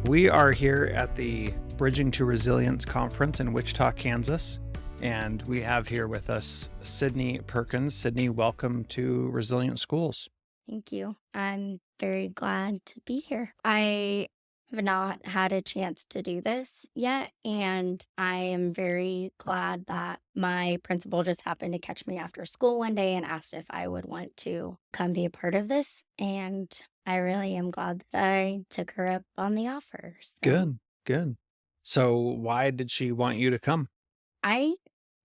We are here at the Bridging to Resilience Conference in Wichita, Kansas, and we have here with us Sydney Perkins. Sydney, welcome to Resilient Schools. Thank you. I'm very glad to be here. I have not had a chance to do this yet, and I am very glad that my principal just happened to catch me after school one day and asked if I would want to come be a part of this. And I really am glad that I took her up on the offer. So Good. So why did she want you to come? I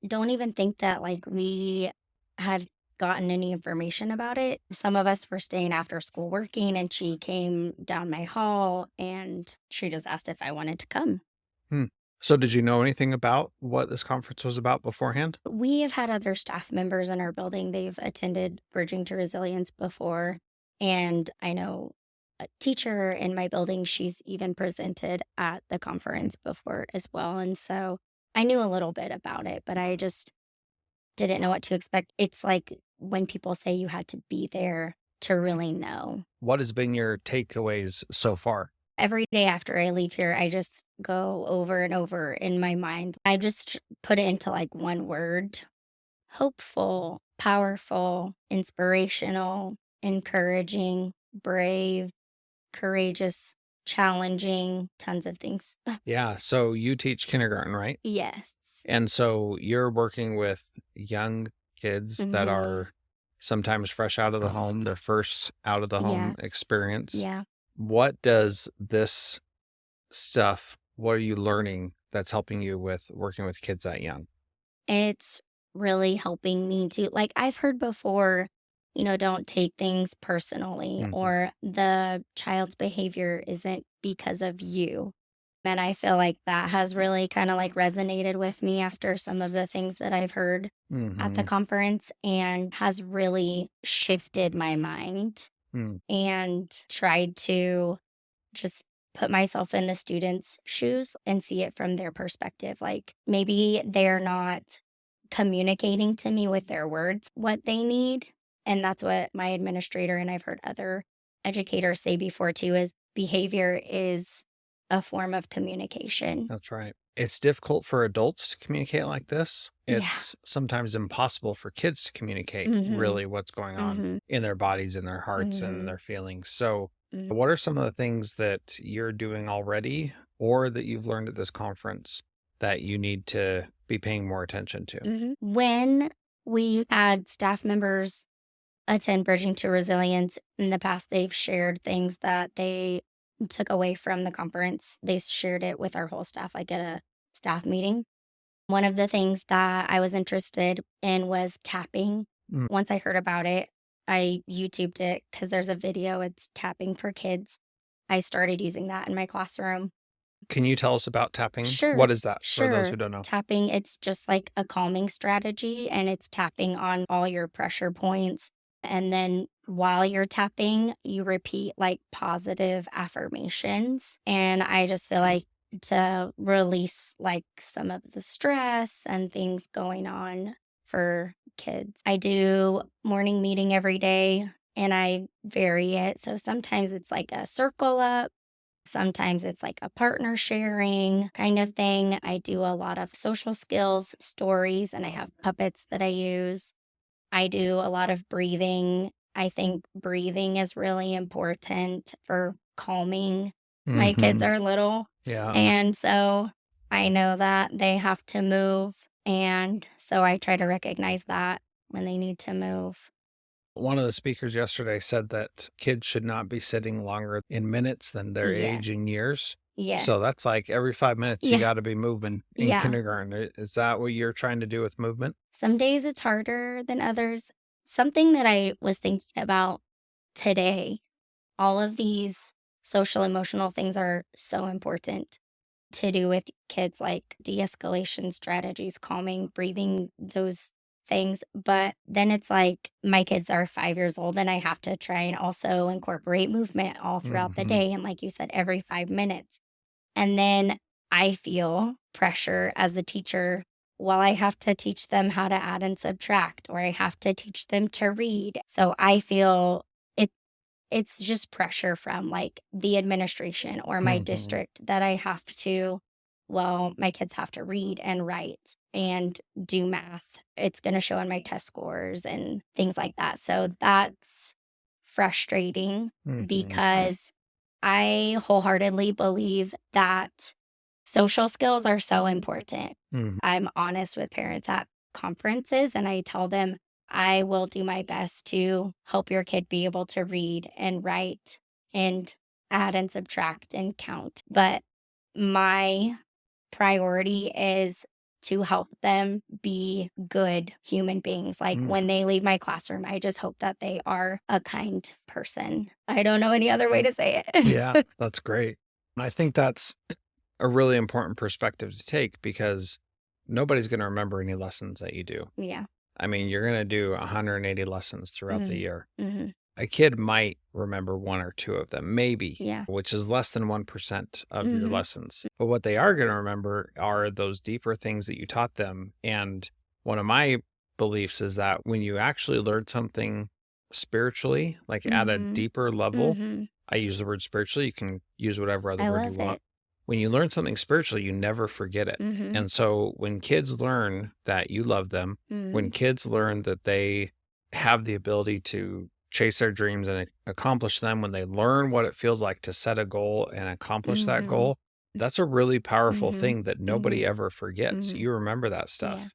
don't even think that we had gotten any information about it. Some of us were staying after school working, and she came down my hall and she just asked if I wanted to come. Hmm. So did you know anything about what this conference was about beforehand? We have had other staff members in our building. They've attended Bridging to Resilience before. And I know a teacher in my building, she's even presented at the conference before as well. And so I knew a little bit about it, but I just didn't know what to expect. It's like when people say you had to be there to really know. What has been your takeaways so far? Every day after I leave here, I just go over and over in my mind. I just put it into one word: hopeful, powerful, inspirational, encouraging, brave, courageous, challenging, tons of things. Yeah, so you teach kindergarten, right? Yes. And so you're working with young kids that Hmm. are sometimes fresh out of the home, their first out of the Yeah. home experience. Yeah. What does this stuff, what are you learning that's helping you with working with kids that young? It's really helping me to, I've heard before, don't take things personally, Mhm. or the child's behavior isn't because of you. And I feel like that has really kind of resonated with me after some of the things that I've heard at the Mhm. conference, and has really shifted my mind Mm. and tried to just put myself in the students' shoes and see it from their perspective. Like, maybe they're not communicating to me with their words what they need. And that's what my administrator, and I've heard other educators say before too, is behavior is a form of communication. That's right. It's difficult for adults to communicate like this. Yeah. It's sometimes impossible for kids to communicate Mhm. really what's going on Mhm. in their bodies, in their hearts, and in Mhm. their feelings. So, Mhm. what are some of the things that you're doing already or that you've learned at this conference that you need to be paying more attention to? Mhm. When we had staff members attend Bridging to Resilience in the past, they've shared things that they took away from the conference. They shared it with our whole staff, like at a staff meeting. One of the things that I was interested in was tapping. Mm. Once I heard about it, I YouTubed it because there's a video, it's tapping for kids. I started using that in my classroom. Can you tell us about tapping? Sure, What is that for those who sure. don't know? Tapping, it's just like a calming strategy, and it's tapping on all your pressure points. And then while you're tapping, you repeat positive affirmations. And I just feel like to release some of the stress and things going on for kids. I do morning meeting every day, and I vary it. So sometimes it's like a circle up. Sometimes it's like a partner sharing kind of thing. I do a lot of social skills stories, and I have puppets that I use. I do a lot of breathing. I think breathing is really important for calming. My kids Mhm. are little, Yeah. and so I know that they have to move. And so I try to recognize that when they need to move. One of the speakers yesterday said that kids should not be sitting longer in minutes than their age Yes. in years. Yes. So that's like every 5 minutes you Yeah. got to be moving in Yeah. kindergarten. Is that what you're trying to do with movement? Some days it's harder than others. Something that I was thinking about today, all of these social emotional things are so important to do with kids, like de-escalation strategies, calming, breathing, those things. But then it's like my kids are 5 years old, and I have to try and also incorporate movement all throughout the Hmm. day. And like you said, every 5 minutes. And then I feel pressure as a teacher. Well, I have to teach them how to add and subtract, or I have to teach them to read. So I feel it it's just pressure from like the administration or my district that I have to, well, my kids have to read and write and do math. It's going to show in my test scores and things like that. So that's frustrating because I wholeheartedly believe that social skills are so important. I'm honest with parents at conferences and I tell them I will do my best to help your kid be able to read and write and add and subtract and count. But my priority is to help them be good human beings. Like when they leave my classroom, I just hope that they are a kind person. I don't know any other way to say it. Yeah, that's great. And I think that's a really important perspective to take because nobody's going to remember any lessons that you do. Yeah. I mean, you're going to do 180 lessons throughout the year. Mm-hmm. A kid might remember one or two of them, maybe, Yeah. which is less than 1% of your lessons. But what they are going to remember are those deeper things that you taught them. And one of my beliefs is that when you actually learn something spiritually, like at a deeper level, I use the word spiritually, you can use whatever other word you want. When you learn something spiritually, you never forget it. And so when kids learn that you love them, when kids learn that they have the ability to chase their dreams and accomplish them, when they learn what it feels like to set a goal and accomplish that goal, that's a really powerful thing that nobody ever forgets. You remember that stuff. Yeah.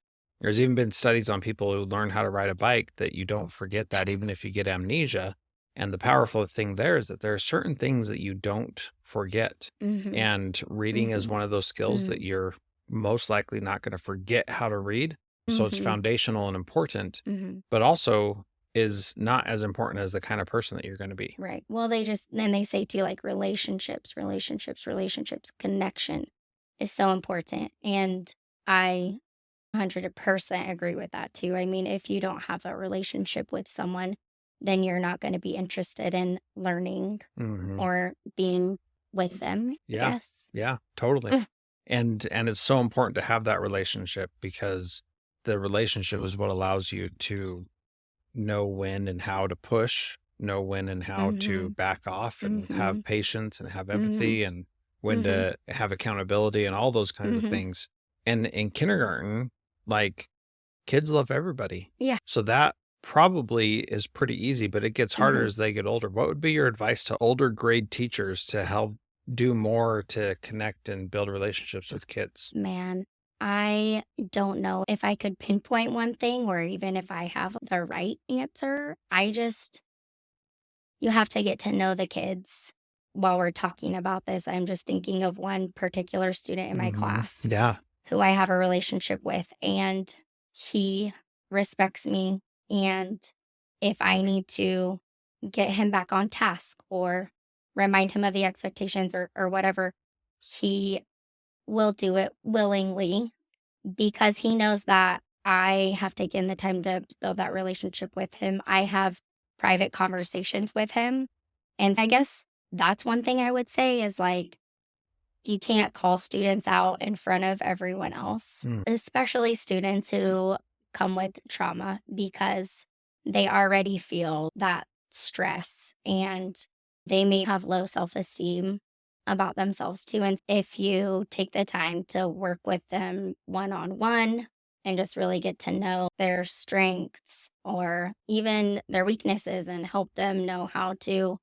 There's even been studies on people who learn how to ride a bike that you don't forget that even if you get amnesia. And the powerful thing there is that there are certain things that you don't forget. And reading is one of those skills that you're most likely not going to forget how to read. So it's foundational and important, but also is not as important as the kind of person that you're going to be. Right. Well, then they say too, like relationships, connection is so important. And I 100% agree with that too. I mean, if you don't have a relationship with someone, then you're not going to be interested in learning or being with them. Yeah. Yes. Yeah, totally. And it's so important to have that relationship because the relationship is what allows you to know when and how to push, know when and how to back off and have patience and have empathy and when to have accountability and all those kinds of things. And in kindergarten, like kids love everybody. Yeah. So that probably is pretty easy, but it gets harder as they get older. What would be your advice to older grade teachers to help do more to connect and build relationships with kids? Man, I don't know if I could pinpoint one thing or even if I have the right answer. You have to get to know the kids. While we're talking about this, I'm just thinking of one particular student in my class who I have a relationship with, and he respects me. And if I need to get him back on task or remind him of the expectations or whatever, he will do it willingly because he knows that I have taken the time to build that relationship with him. I have private conversations with him. And I guess that's one thing I would say is like, you can't call students out in front of everyone else, especially students who come with trauma because they already feel that stress and they may have low self-esteem about themselves too. And if you take the time to work with them one-on-one and just really get to know their strengths or even their weaknesses and help them know how to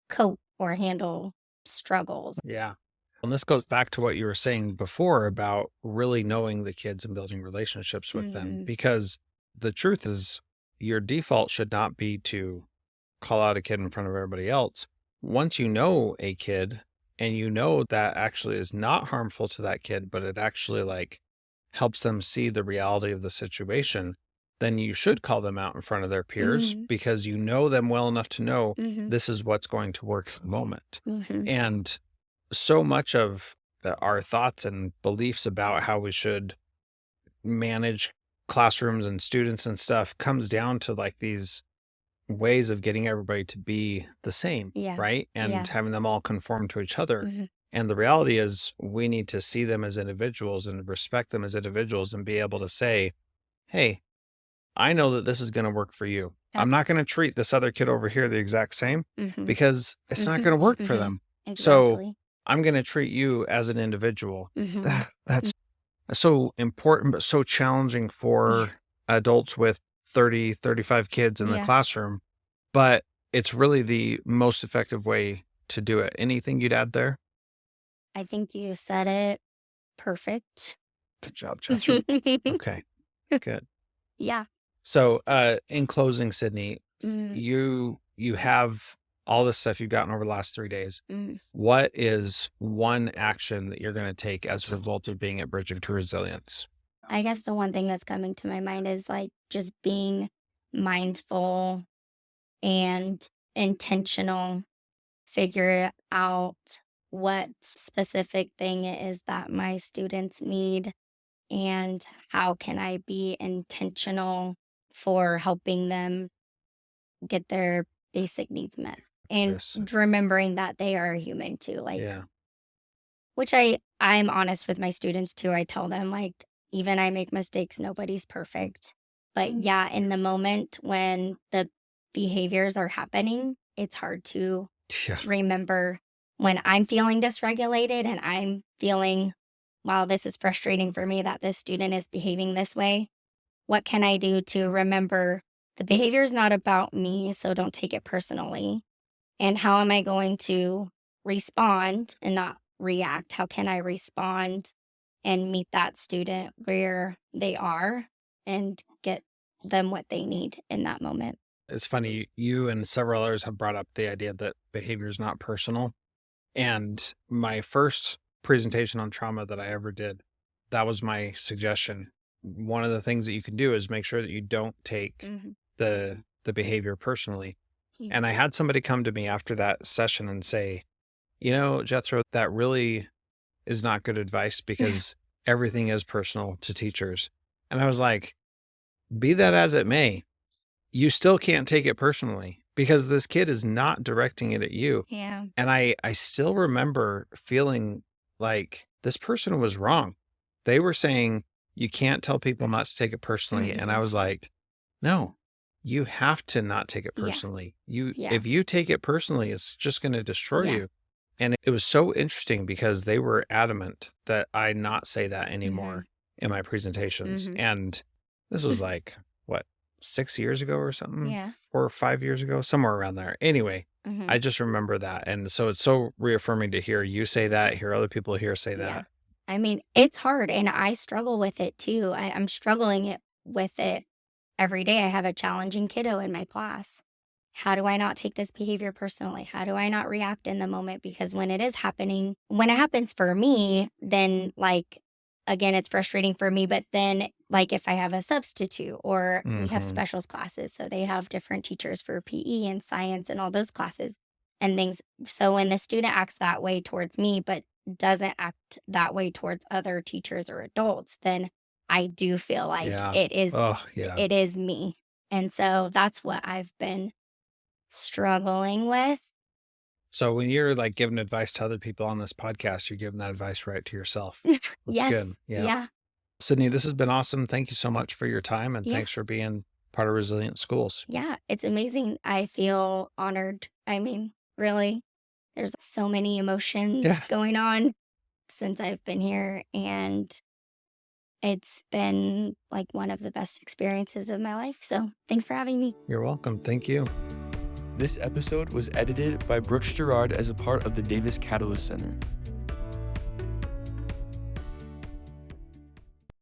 cope or handle struggles. Yeah. And this goes back to what you were saying before about really knowing the kids and building relationships with them, because the truth is your default should not be to call out a kid in front of everybody else. Once you know a kid and you know that actually is not harmful to that kid, but it actually like helps them see the reality of the situation, then you should call them out in front of their peers because you know them well enough to know this is what's going to work for the moment. And so much of our thoughts and beliefs about how we should manage classrooms and students and stuff comes down to like these ways of getting everybody to be the same, right? And having them all conform to each other. And the reality is we need to see them as individuals and respect them as individuals and be able to say, hey, I know that this is going to work for you. I'm not going to treat this other kid over here the exact same because it's not going to work for them. So Exactly. I'm going to treat you as an individual. Mm-hmm. That's so important, but so challenging for adults with 30, 35 kids in the classroom. But it's really the most effective way to do it. Anything you'd add there? I think you said it perfect. Good job, Jethro. Okay, good. Yeah. So, in closing, Sydney, Mm, you have all this stuff you've gotten over the last 3 days. mm. What is one action that you're going to take as a result of being at Bridging to Resilience? I guess the one thing that's coming to my mind is like just being mindful and intentional, figure out what specific thing it is that my students need and how can I be intentional for helping them get their basic needs met. And Yes. remembering that they are human too, like Yeah. which I'm honest with my students too. I tell them like even I make mistakes, nobody's perfect. But yeah, in the moment when the behaviors are happening, it's hard to Yeah. remember when I'm feeling dysregulated and I'm feeling, wow, this is frustrating for me that this student is behaving this way. What can I do to remember the behavior is not about me, so don't take it personally? And how am I going to respond and not react? How can I respond and meet that student where they are and get them what they need in that moment? It's funny, you and several others have brought up the idea that behavior is not personal. And my first presentation on trauma that I ever did, that was my suggestion. One of the things that you can do is make sure that you don't take Mhm. the behavior personally. Yeah. And I had somebody come to me after that session and say, Jethro, that really is not good advice because everything is personal to teachers. And I was like, be that as it may, you still can't take it personally because this kid is not directing it at you. Yeah. And I still remember feeling like this person was wrong. They were saying, you can't tell people not to take it personally. And I was like, no, you have to not take it Yeah. personally. Yeah. If you take it personally, it's just going to destroy Yeah. you. And it was so interesting because they were adamant that I not say that anymore in my presentations. And this was like, what, 6 years ago or something? Yes. 4 or 5 years ago, somewhere around there. Anyway, Mhm. I just remember that. And so it's so reaffirming to hear you say that, hear other people here say Yeah. that. I mean, it's hard and I struggle with it too. I'm struggling with it every day. I have a challenging kiddo in my class. How do I not take this behavior personally? How do I not react in the moment? Because when it is happening, when it happens for me, then like, again, it's frustrating for me. But then, like, if I have a substitute or we have specials classes, so they have different teachers for PE and science and all those classes and things. So when the student acts that way towards me, but doesn't act that way towards other teachers or adults, then I do feel like Yeah. it is Oh, yeah. it is me. And so that's what I've been struggling with. So when you're like giving advice to other people on this podcast, you're giving that advice right to yourself. That's Yes. good. Yeah. Yeah. Sydney, this has been awesome. Thank you so much for your time and Yeah. thanks for being part of Resilient Schools. Yeah. It's amazing. I feel honored. I mean, really, there's so many emotions going on since I've been here. And it's been like one of the best experiences of my life. So thanks for having me. You're welcome. Thank you. This episode was edited by Brooks Gerard as a part of the Davis Catalyst Center.